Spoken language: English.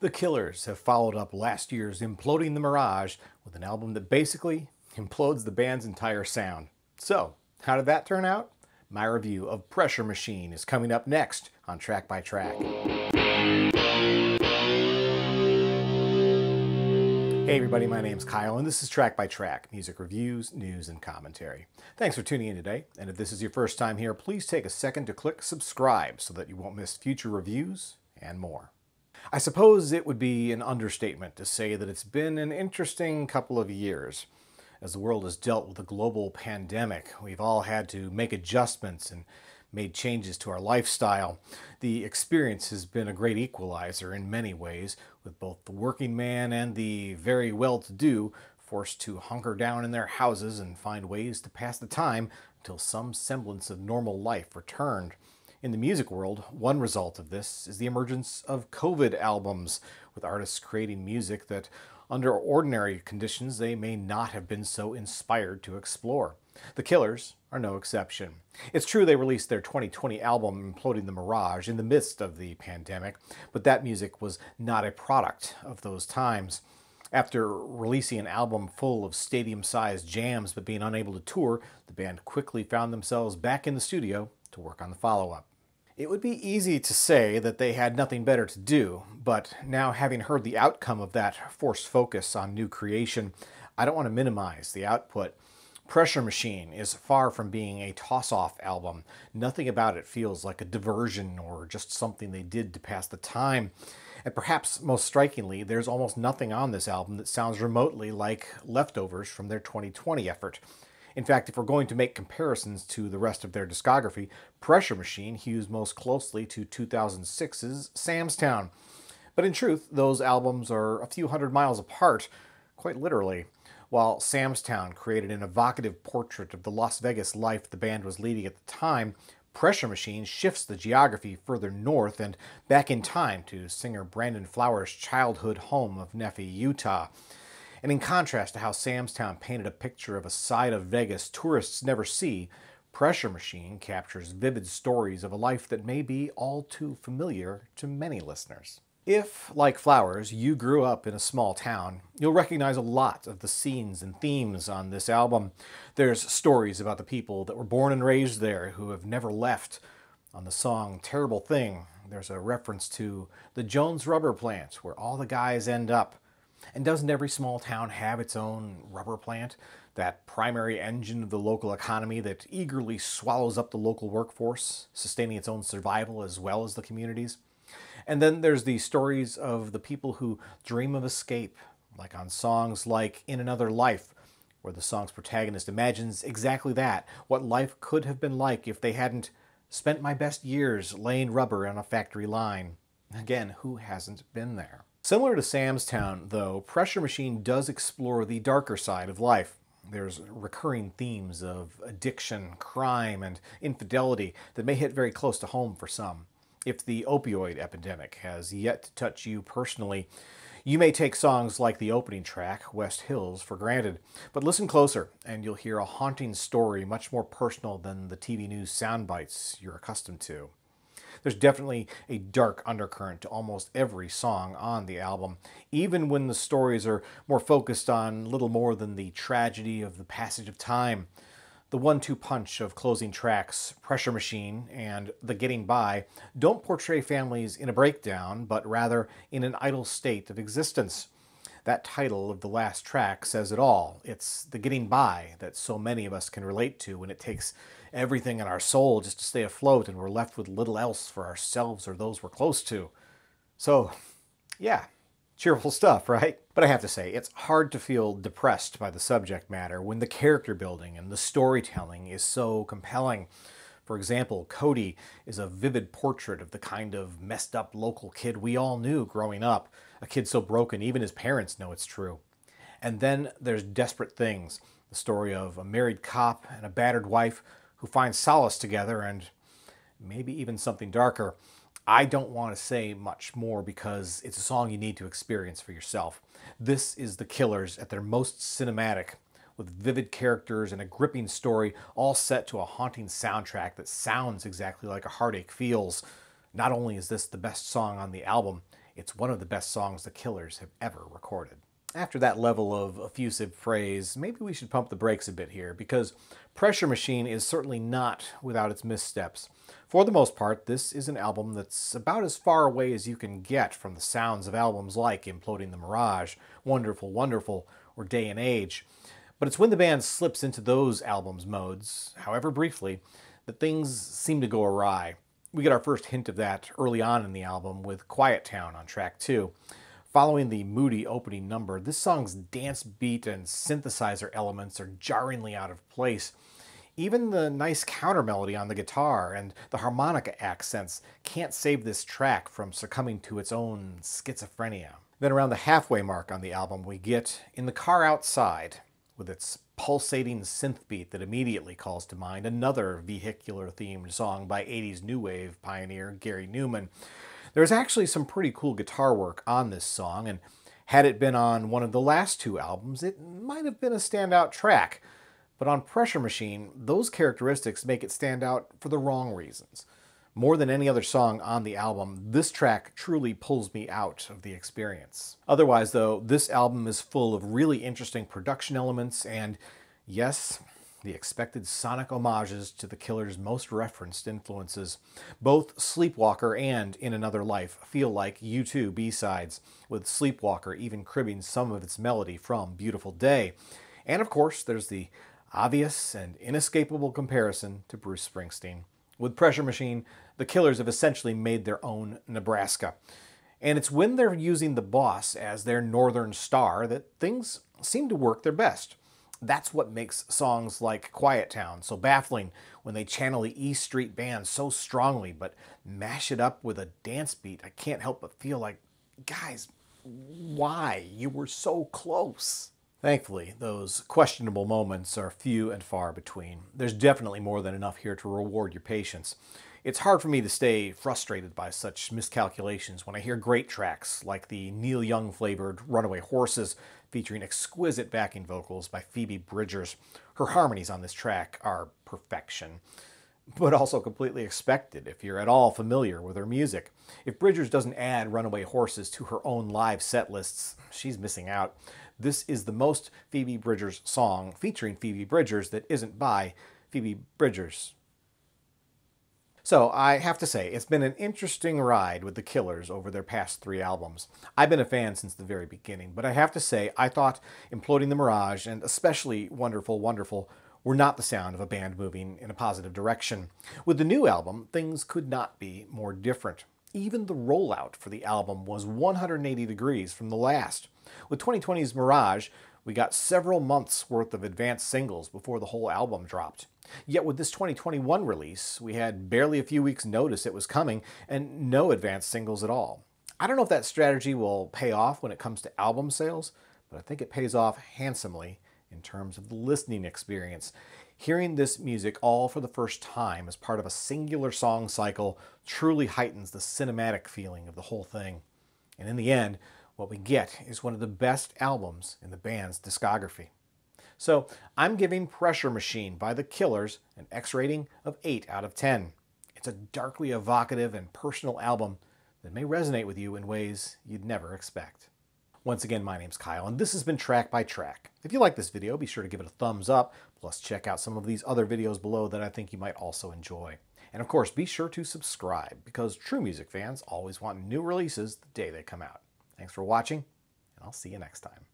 The Killers have followed up last year's Imploding the Mirage with an album that basically implodes the band's entire sound. So, how did that turn out? My review of Pressure Machine is coming up next on Track by Track. Hey everybody, my name's Kyle and this is Track by Track, music reviews, news, and commentary. Thanks for tuning in today, and if this is your first time here, please take a second to click subscribe so that you won't miss future reviews and more. I suppose it would be an understatement to say that it's been an interesting couple of years. As the world has dealt with a global pandemic, we've all had to make adjustments and made changes to our lifestyle. The experience has been a great equalizer in many ways, with both the working man and the very well-to-do forced to hunker down in their houses and find ways to pass the time until some semblance of normal life returned. In the music world, one result of this is the emergence of COVID albums, with artists creating music that, under ordinary conditions, they may not have been so inspired to explore. The Killers are no exception. It's true they released their 2020 album, Imploding the Mirage, in the midst of the pandemic, but that music was not a product of those times. After releasing an album full of stadium-sized jams but being unable to tour, the band quickly found themselves back in the studio to work on the follow-up. It would be easy to say that they had nothing better to do, but now having heard the outcome of that forced focus on new creation, I don't want to minimize the output. Pressure Machine is far from being a toss-off album. Nothing about it feels like a diversion or just something they did to pass the time. And perhaps most strikingly, there's almost nothing on this album that sounds remotely like leftovers from their 2020 effort. In fact, if we're going to make comparisons to the rest of their discography, Pressure Machine hews most closely to 2006's Sam's Town. But in truth, those albums are a few hundred miles apart, quite literally. While Sam's Town created an evocative portrait of the Las Vegas life the band was leading at the time, Pressure Machine shifts the geography further north and back in time to singer Brandon Flowers' childhood home of Nephi, Utah. And in contrast to how Sam's Town painted a picture of a side of Vegas tourists never see, Pressure Machine captures vivid stories of a life that may be all too familiar to many listeners. If, like Flowers, you grew up in a small town, you'll recognize a lot of the scenes and themes on this album. There's stories about the people that were born and raised there who have never left. On the song Terrible Thing, there's a reference to the Jones rubber plant, where all the guys end up. And doesn't every small town have its own rubber plant? That primary engine of the local economy that eagerly swallows up the local workforce, sustaining its own survival as well as the community's? And then there's the stories of the people who dream of escape, like on songs like In Another Life, where the song's protagonist imagines exactly that, what life could have been like if they hadn't spent my best years laying rubber on a factory line. Again, who hasn't been there? Similar to Sam's Town, though, Pressure Machine does explore the darker side of life. There's recurring themes of addiction, crime, and infidelity that may hit very close to home for some. If the opioid epidemic has yet to touch you personally, you may take songs like the opening track, West Hills, for granted. But listen closer, and you'll hear a haunting story much more personal than the TV news sound bites you're accustomed to. There's definitely a dark undercurrent to almost every song on the album, even when the stories are more focused on little more than the tragedy of the passage of time. The 1-2 punch of closing tracks, Pressure Machine and The Getting By, don't portray families in a breakdown, but rather in an idle state of existence. That title of the last track says it all. It's the getting by that so many of us can relate to when it takes everything in our soul just to stay afloat and we're left with little else for ourselves or those we're close to. So, yeah, cheerful stuff, right? But I have to say, it's hard to feel depressed by the subject matter when the character building and the storytelling is so compelling. For example, Cody is a vivid portrait of the kind of messed up local kid we all knew growing up. A kid so broken even his parents know it's true. And then there's Desperate Things, the story of a married cop and a battered wife who find solace together and maybe even something darker. I don't want to say much more because it's a song you need to experience for yourself. This is The Killers at their most cinematic, with vivid characters and a gripping story, all set to a haunting soundtrack that sounds exactly like a heartache feels. Not only is this the best song on the album, It's one of the best songs the Killers have ever recorded. After that level of effusive praise, maybe we should pump the brakes a bit here, because Pressure Machine is certainly not without its missteps. For the most part, this is an album that's about as far away as you can get from the sounds of albums like Imploding the Mirage, Wonderful, Wonderful, or Day and Age. But it's when the band slips into those albums' modes, however briefly, that things seem to go awry. We get our first hint of that early on in the album with Quiet Town on track 2. Following the moody opening number, this song's dance beat and synthesizer elements are jarringly out of place. Even the nice counter melody on the guitar and the harmonica accents can't save this track from succumbing to its own schizophrenia. Then around the halfway mark on the album, we get In the Car Outside, with its pulsating synth beat that immediately calls to mind another vehicular-themed song by 80s new wave pioneer Gary Newman. There's actually some pretty cool guitar work on this song, and had it been on one of the last two albums, it might have been a standout track. But on Pressure Machine, those characteristics make it stand out for the wrong reasons. More than any other song on the album, this track truly pulls me out of the experience. Otherwise, though, this album is full of really interesting production elements and, yes, the expected sonic homages to the Killers' most referenced influences. Both Sleepwalker and In Another Life feel like U2 B-sides, with Sleepwalker even cribbing some of its melody from Beautiful Day. And of course, there's the obvious and inescapable comparison to Bruce Springsteen. With Pressure Machine, the Killers have essentially made their own Nebraska. And it's when they're using the Boss as their northern star that things seem to work their best. That's what makes songs like Quiet Town so baffling, when they channel the E Street Band so strongly but mash it up with a dance beat. I can't help but feel like, guys, why? You were so close. Thankfully, those questionable moments are few and far between. There's definitely more than enough here to reward your patience. It's hard for me to stay frustrated by such miscalculations when I hear great tracks like the Neil Young-flavored Runaway Horses featuring exquisite backing vocals by Phoebe Bridgers. Her harmonies on this track are perfection, but also completely expected if you're at all familiar with her music. If Bridgers doesn't add Runaway Horses to her own live set lists, she's missing out. This is the most Phoebe Bridgers song featuring Phoebe Bridgers that isn't by Phoebe Bridgers. So I have to say, it's been an interesting ride with the Killers over their past 3 albums. I've been a fan since the very beginning, but I have to say, I thought Imploding the Mirage and especially Wonderful, Wonderful were not the sound of a band moving in a positive direction. With the new album, things could not be more different. Even the rollout for the album was 180 degrees from the last. With 2020's Mirage, we got several months worth of advanced singles before the whole album dropped. Yet with this 2021 release, we had barely a few weeks' notice it was coming and no advanced singles at all. I don't know if that strategy will pay off when it comes to album sales, but I think it pays off handsomely in terms of the listening experience. Hearing this music all for the first time as part of a singular song cycle truly heightens the cinematic feeling of the whole thing. And in the end, what we get is one of the best albums in the band's discography. So I'm giving Pressure Machine by the Killers an X rating of 8 out of 10. It's a darkly evocative and personal album that may resonate with you in ways you'd never expect. Once again, my name's Kyle, and this has been Track by Track. If you like this video, be sure to give it a thumbs up, plus check out some of these other videos below that I think you might also enjoy. And of course, be sure to subscribe, because true music fans always want new releases the day they come out. Thanks for watching, and I'll see you next time.